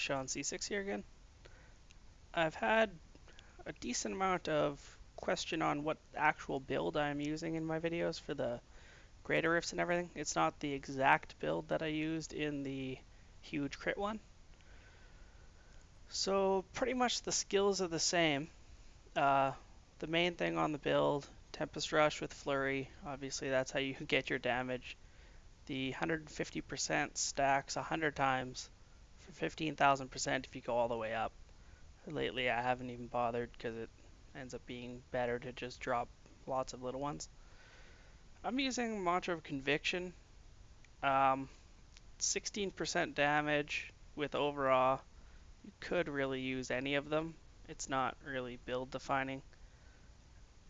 Sean C6 here again. I've had a decent amount of question on what actual build I'm using in my videos for the greater rifts and everything. It's not the exact build that I used in the huge crit one. So pretty much the skills are the same. The main thing on the build, Tempest Rush with Flurry, obviously that's how you get your damage. The 150% stacks 100 times for 15,000% if you go all the way up. Lately I haven't even bothered because it ends up being better to just drop lots of little ones. I'm using Mantra of Conviction, 16% damage with Overawe. You could really use any of them. It's not really build defining.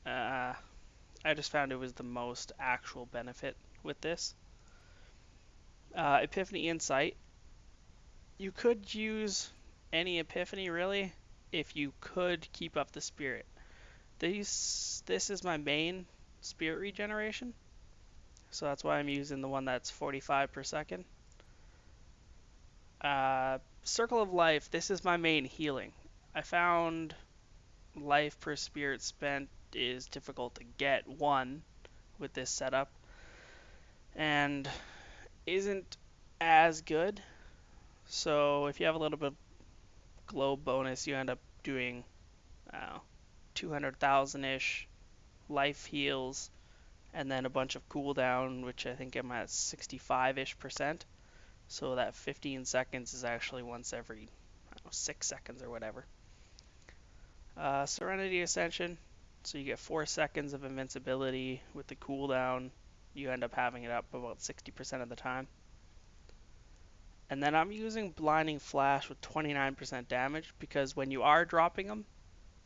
I just found it was the most actual benefit with this. Epiphany Insight. You could use any Epiphany really if you could keep up the spirit. This is my main spirit regeneration, so that's why I'm using the one that's 45 per second. Circle of Life, this is my main healing. I found life per spirit spent is difficult to get, one, with this setup, and isn't as good. So if you have a little bit of globe bonus, you end up doing 200,000-ish life heals, and then a bunch of cooldown, which I think I'm at 65-ish%. So that 15 seconds is actually once every 6 seconds or whatever. Serenity Ascension, so you get 4 seconds of invincibility with the cooldown. You end up having it up about 60% of the time. And then I'm using Blinding Flash with 29% damage because when you are dropping them,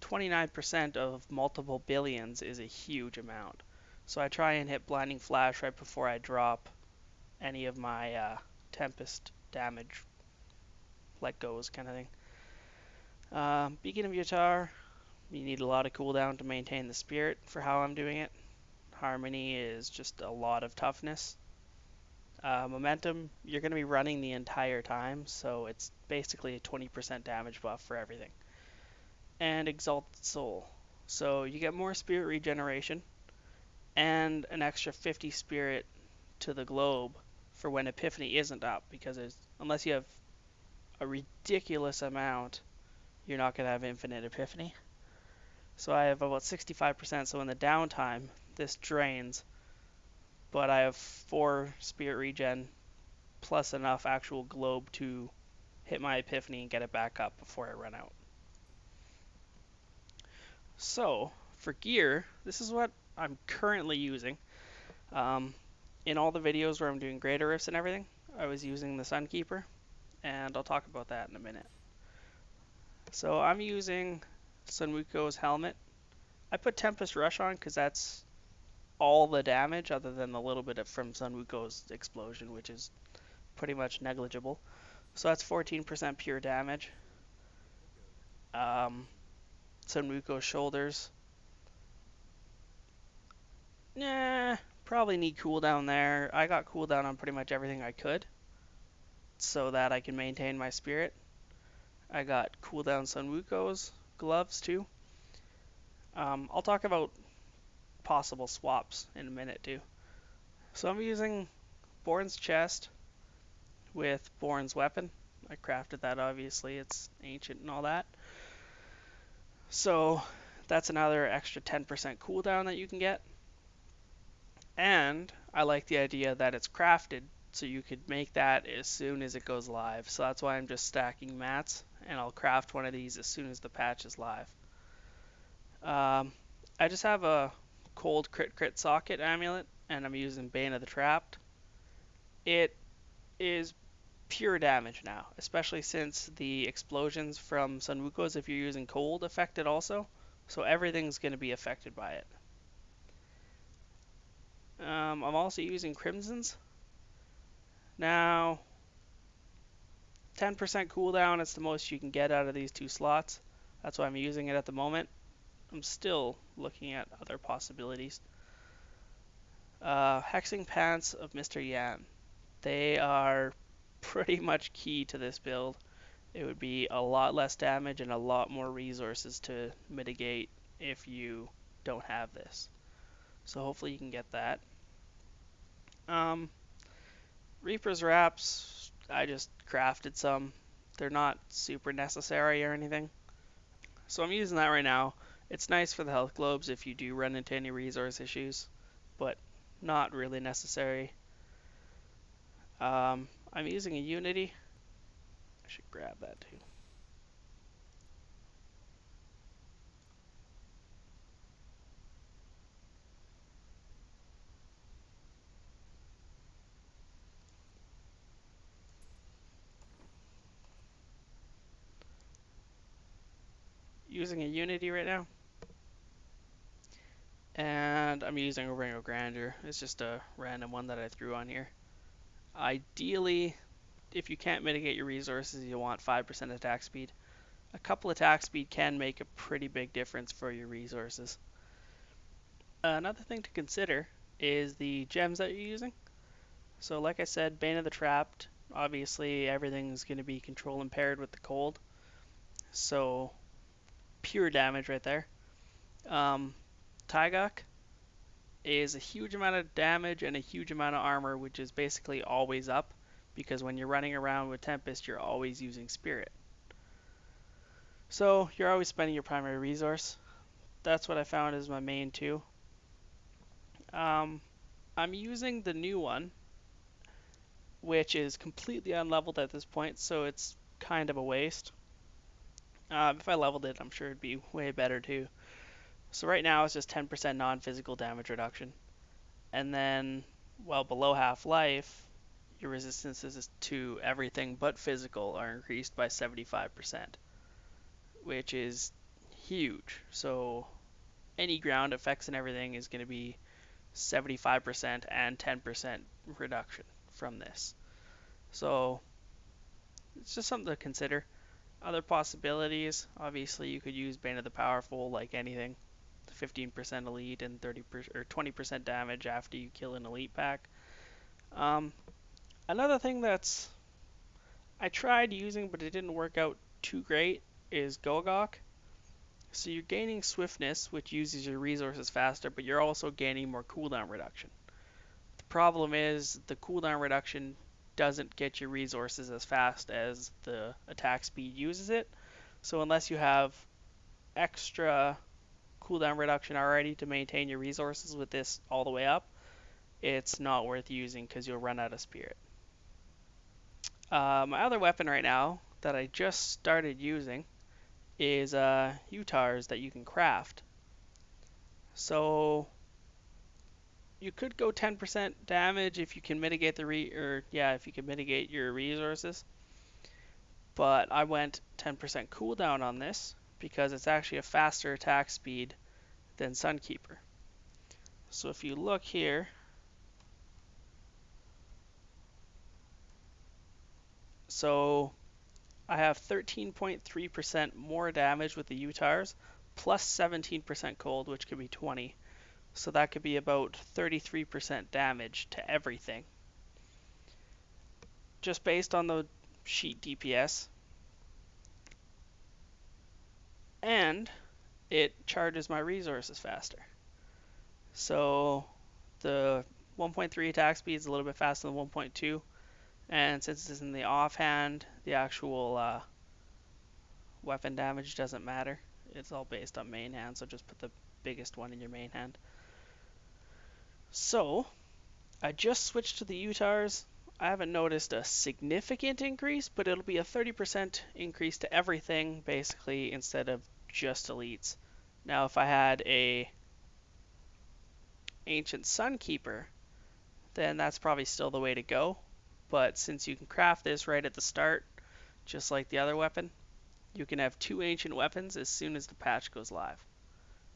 29% of multiple billions is a huge amount. So I try and hit Blinding Flash right before I drop any of my Tempest damage, let goes kind of thing. Beacon of Yatar, you need a lot of cooldown to maintain the spirit for how I'm doing it. Harmony is just a lot of toughness. Momentum, you're going to be running the entire time, so it's basically a 20% damage buff for everything. And Exalted Soul, so you get more spirit regeneration and an extra 50 spirit to the globe for when Epiphany isn't up, because unless you have a ridiculous amount, you're not going to have infinite Epiphany. So I have about 65%, so in the downtime, this drains, but I have 4 spirit regen plus enough actual globe to hit my Epiphany and get it back up before I run out. So for gear, this is what I'm currently using. In all the videos where I'm doing greater rifts and everything, I was using the Sunkeeper, and I'll talk about that in a minute. So I'm using Sunwuko's helmet. I put Tempest Rush on because that's all the damage other than the little bit from Sunwuko's explosion, which is pretty much negligible. So that's 14% pure damage. Sunwuko's shoulders. Probably need cooldown there. I got cooldown on pretty much everything I could so that I can maintain my spirit. I got cooldown Sunwuko's gloves too. I'll talk about possible swaps in a minute too. So I'm using Born's chest with Born's weapon. I crafted that, obviously, it's ancient and all that. So that's another extra 10% cooldown that you can get. And I like the idea that it's crafted, so you could make that as soon as it goes live. So that's why I'm just stacking mats, and I'll craft one of these as soon as the patch is live. I just have a cold crit socket amulet, and I'm using Bane of the Trapped. It is pure damage now, especially since the explosions from Sunwuko's, if you're using cold, affected also. So everything's going to be affected by it. I'm also using Crimson's. Now, 10% cooldown, it's the most you can get out of these 2 slots. That's why I'm using it at the moment. I'm still looking at other possibilities. Hexing Pants of Mr. Yan. They are pretty much key to this build. it would be a lot less damage and a lot more resources to mitigate if you don't have this. So hopefully you can get that. Um, Reaper's Wraps, I just crafted some. They're not super necessary or anything. So I'm using that right now. It's nice for the health globes if you do run into any resource issues, but not really necessary. I'm using a Unity. I should grab that too. Using a Unity right now. And I'm using a Ring of Grandeur. It's just a random one that I threw on here. Ideally, if you can't mitigate your resources, you want 5% attack speed. A couple attack speed can make a pretty big difference for your resources. Another thing to consider is the gems that you're using. So like I said, Bane of the Trapped, obviously everything's going to be control impaired with the cold. So pure damage right there. Taigok is a huge amount of damage and a huge amount of armor, which is basically always up, because when you're running around with Tempest, you're always using Spirit. So you're always spending your primary resource. That's what I found is my main two. I'm using the new one, which is completely unleveled at this point, so it's kind of a waste. If I leveled it, I'm sure it'd be way better too. So right now it's just 10% non-physical damage reduction. And then, well, below half-life, your resistances to everything but physical are increased by 75%, which is huge. So any ground effects and everything is going to be 75% and 10% reduction from this. So it's just something to consider. Other possibilities, obviously you could use Bane of the Powerful like anything. 15% elite and 30% or 20% damage after you kill an elite pack. Another thing that's I tried using but it didn't work out too great is Gogok. So you're gaining swiftness, which uses your resources faster, but you're also gaining more cooldown reduction. The problem is the cooldown reduction doesn't get your resources as fast as the attack speed uses it. So unless you have extra cooldown reduction already to maintain your resources with this all the way up, it's not worth using because you'll run out of spirit. My other weapon right now that I just started using is UTARs that you can craft. So you could go 10% damage if you can mitigate if you can mitigate your resources. But I went 10% cooldown on this because it's actually a faster attack speed than Sunkeeper. So if you look here, so I have 13.3% more damage with the UTARs, plus 17% cold, which could be 20. So that could be about 33% damage to everything. Just based on the sheet DPS. And it charges my resources faster. So the 1.3 attack speed is a little bit faster than 1.2. And since it's in the offhand, the actual weapon damage doesn't matter. It's all based on main hand, so just put the biggest one in your main hand. So I just switched to the UTARs. I haven't noticed a significant increase, but it'll be a 30% increase to everything, basically, instead of just elites. Now, if I had a Ancient Sunkeeper, then that's probably still the way to go. But since you can craft this right at the start, just like the other weapon, you can have 2 ancient weapons as soon as the patch goes live,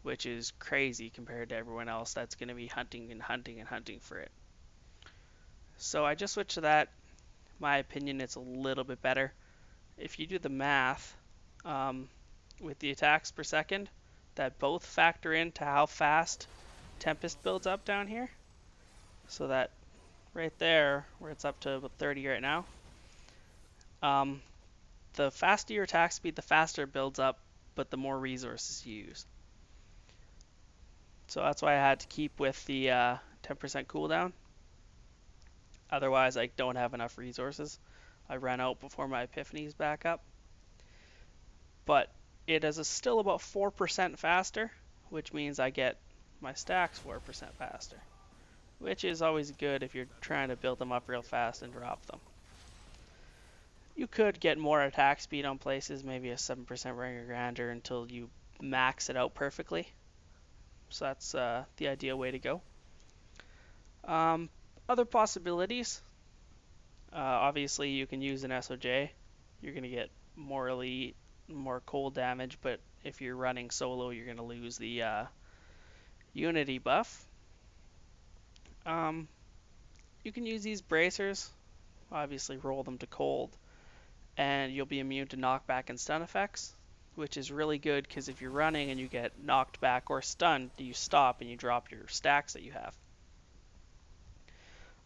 which is crazy compared to everyone else that's going to be hunting and hunting and hunting for it. So I just switched to that. My opinion, it's a little bit better. If you do the math, with the attacks per second, that both factor into how fast Tempest builds up down here. So that right there, where it's up to about 30 right now, the faster your attack speed, the faster it builds up, but the more resources you use. So that's why I had to keep with the 10% cooldown. Otherwise, I don't have enough resources. I ran out before my epiphanies back up. But it is still about 4% faster, which means I get my stacks 4% faster, which is always good if you're trying to build them up real fast and drop them. You could get more attack speed on places, maybe a 7% Ringer Grandeur until you max it out perfectly. So that's the ideal way to go. Other possibilities, obviously you can use an SOJ. You're going to get more elite, more cold damage, but if you're running solo, you're going to lose the Unity buff. You can use these bracers, obviously roll them to cold, and you'll be immune to knockback and stun effects, which is really good because if you're running and you get knocked back or stunned, you stop and you drop your stacks that you have.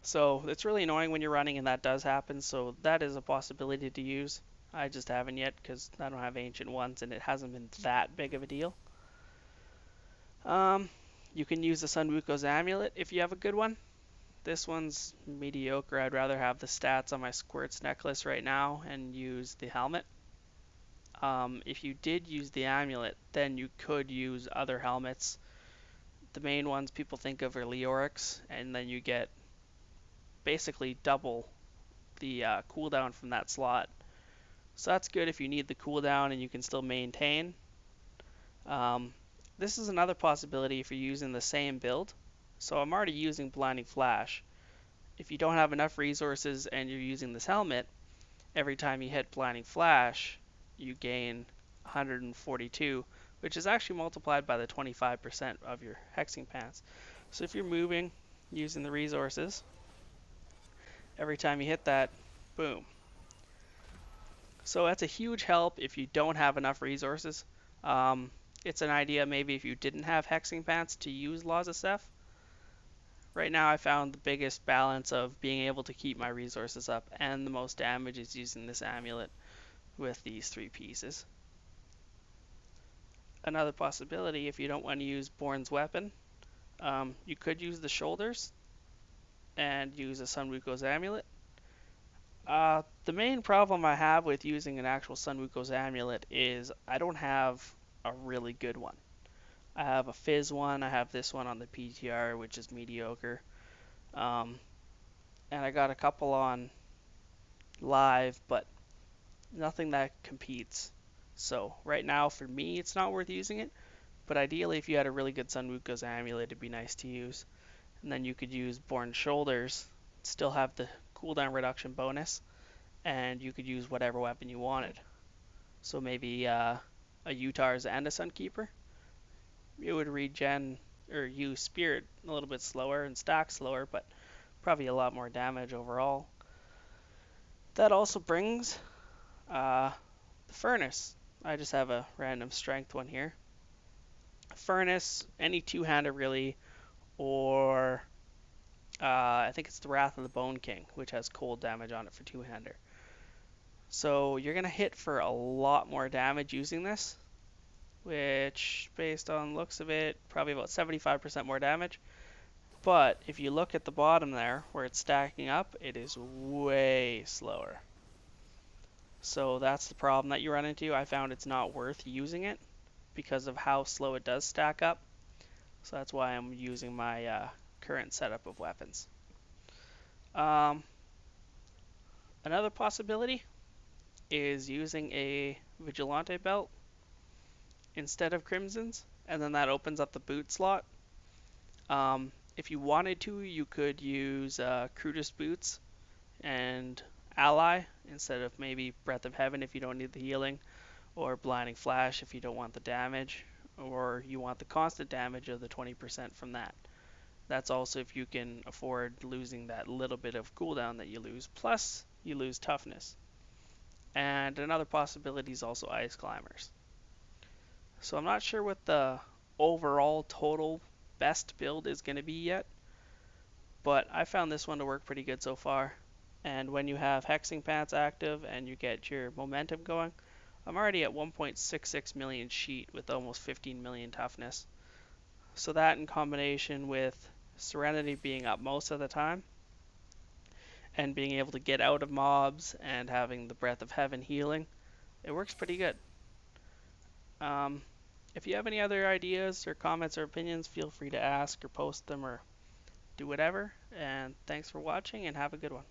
So it's really annoying when you're running and that does happen, so that is a possibility to use. I just haven't yet because I don't have Ancient Ones and it hasn't been that big of a deal. You can use the Sun Wuko's Amulet if you have a good one. This one's mediocre. I'd rather have the stats on my Squirts necklace right now and use the helmet. If you did use the amulet, then you could use other helmets. The main ones people think of are Leoric's, and then you get basically double the cooldown from that slot. So that's good if you need the cooldown and you can still maintain. This is another possibility if you're using the same build. So I'm already using Blinding Flash. If you don't have enough resources and you're using this helmet, every time you hit Blinding Flash, you gain 142, which is actually multiplied by the 25% of your hexing pants. So if you're moving using the resources, every time you hit that, boom. So that's a huge help if you don't have enough resources. It's an idea maybe if you didn't have hexing pants to use Laws of Seth. Right now I found the biggest balance of being able to keep my resources up and the most damage is using this amulet with these 3 pieces. Another possibility, if you don't want to use Born's weapon, you could use the shoulders and use a Sun Wuko's amulet. The main problem I have with using an actual Sun Wuko's amulet is I don't have a really good one. I have a Fizz one, I have this one on the PTR, which is mediocre. And I got a couple on live, but nothing that competes. So right now for me it's not worth using it, but ideally if you had a really good Sun Wuko's amulet it'd be nice to use. And then you could use Born Shoulders, still have the cooldown reduction bonus, and you could use whatever weapon you wanted. So maybe a Utars and a Sunkeeper. It would regen or use Spirit a little bit slower and stack slower, but probably a lot more damage overall. That also brings the Furnace. I just have a random strength one here. Furnace, any two-hander really, or I think it's the Wrath of the Bone King, which has cold damage on it for two-hander. So you're going to hit for a lot more damage using this, which based on looks of it, probably about 75% more damage. But if you look at the bottom there, where it's stacking up, it is way slower. So that's the problem that you run into. I found it's not worth using it because of how slow it does stack up. So that's why I'm using my current setup of weapons. Another possibility is using a Vigilante belt instead of Crimson's, and then that opens up the boot slot. If you wanted to, you could use Crudus boots and Ally instead of maybe Breath of Heaven if you don't need the healing, or Blinding Flash if you don't want the damage, or you want the constant damage of the 20% from that. That's also if you can afford losing that little bit of cooldown that you lose, plus you lose toughness. And another possibility is also Ice Climbers. So I'm not sure what the overall total best build is going to be yet, but I found this one to work pretty good so far. And when you have hexing pants active and you get your momentum going, I'm already at 1.66 million sheet with almost 15 million toughness. So that in combination with Serenity being up most of the time and being able to get out of mobs and having the Breath of Heaven healing, it works pretty good. If you have any other ideas or comments or opinions, feel free to ask or post them or do whatever. And thanks for watching and have a good one.